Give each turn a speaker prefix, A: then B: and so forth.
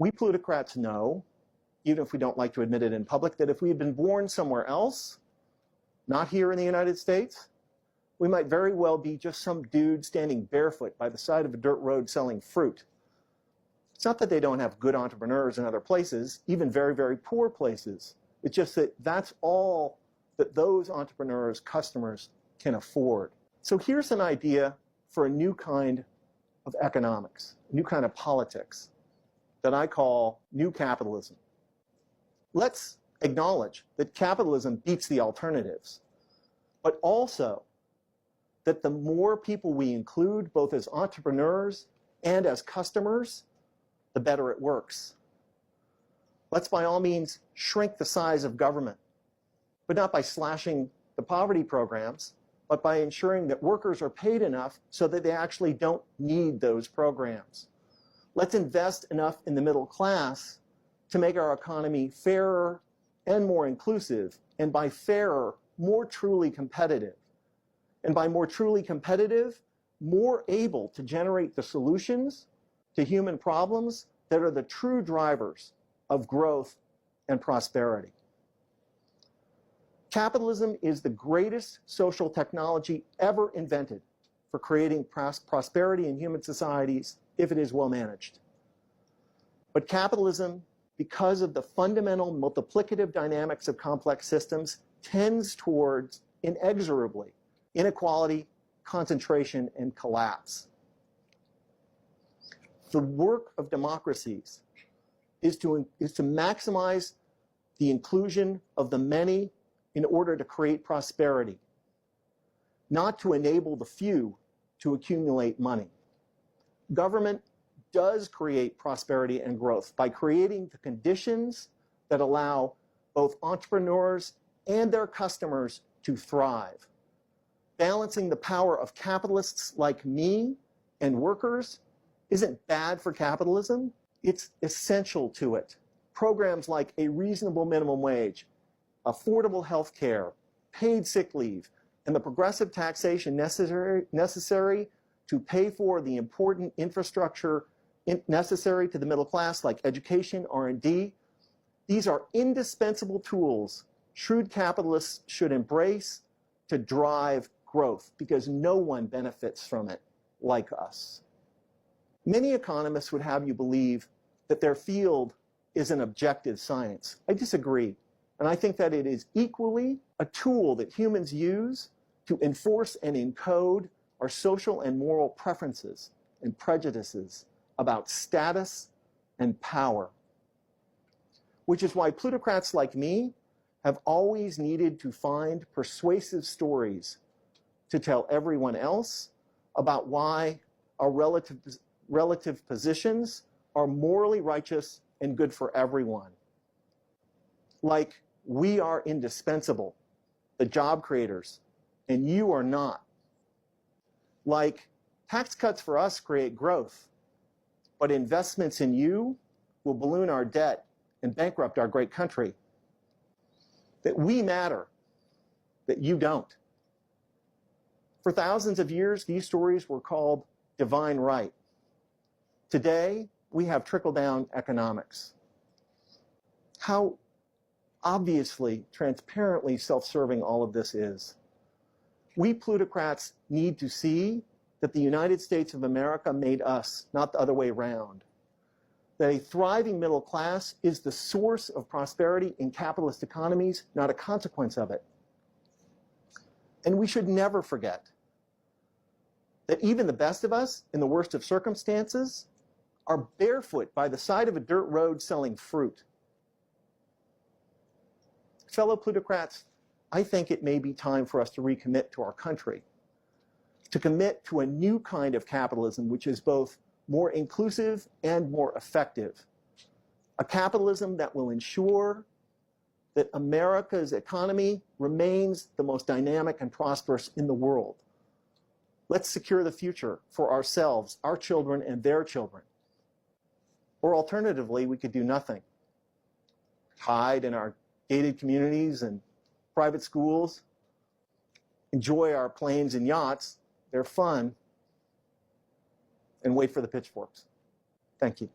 A: We plutocrats know, even if we don't like to admit it in public, that if we had been born somewhere else, not here in the United States, we might very well be just some dude standing barefoot by the side of a dirt road selling fruit. It's not that they don't have good entrepreneurs in other places, even very, very poor places. It's just that that's all that those entrepreneurs, customers, can afford. So here's an idea for a new kind of economics, a new kind of politics that I call new capitalism. Let's acknowledge that capitalism beats the alternatives, but also that the more people we include, both as entrepreneurs and as customers, the better it works. Let's by all means shrink the size of government, but not by slashing the poverty programs, but by ensuring that workers are paid enough so that they actually don't need those programs. Let's invest enough in the middle class to make our economy fairer and more inclusive, and by fairer, more truly competitive. And by more truly competitive, more able to generate the solutions to human problems that are the true drivers of growth and prosperity. Capitalism is the greatest social technology ever invented for creating prosperity in human societies if it is well managed. But capitalism, because of the fundamental multiplicative dynamics of complex systems, tends towards, inexorably, inequality, concentration, and collapse. The work of democracies is to maximize the inclusion of the many in order to create prosperity, not to enable the few to accumulate money. Government does create prosperity and growth by creating the conditions that allow both entrepreneurs and their customers to thrive. Balancing the power of capitalists like me and workers isn't bad for capitalism, it's essential to it. Programs like a reasonable minimum wage, affordable health care, paid sick leave, and the progressive taxation necessary to pay for the important infrastructure necessary to the middle class, like education, R&D. These are indispensable tools shrewd capitalists should embrace to drive growth, because no one benefits from it like us. Many economists would have you believe that their field is an objective science. I disagree. And I think that it is equally a tool that humans use to enforce and encode our social and moral preferences and prejudices about status and power. Which is why plutocrats like me have always needed to find persuasive stories to tell everyone else about why our relative positions are morally righteous and good for everyone. Like, we are indispensable, the job creators, and you are not. Like, tax cuts for us create growth, but investments in you will balloon our debt and bankrupt our great country. That we matter, that you don't. For thousands of years, these stories were called divine right. Today, we have trickle-down economics. How obviously, transparently self-serving all of this is. We plutocrats need to see that the United States of America made us, not the other way around. That a thriving middle class is the source of prosperity in capitalist economies, not a consequence of it. And we should never forget that even the best of us, in the worst of circumstances, are barefoot by the side of a dirt road selling fruit. Fellow plutocrats, I think it may be time for us to recommit to our country, to commit to a new kind of capitalism which is both more inclusive and more effective. A capitalism that will ensure that America's economy remains the most dynamic and prosperous in the world. Let's secure the future for ourselves, our children, and their children. Or alternatively, we could do nothing. Hide in our gated communities and private schools, enjoy our planes and yachts, they're fun, and wait for the pitchforks. Thank you.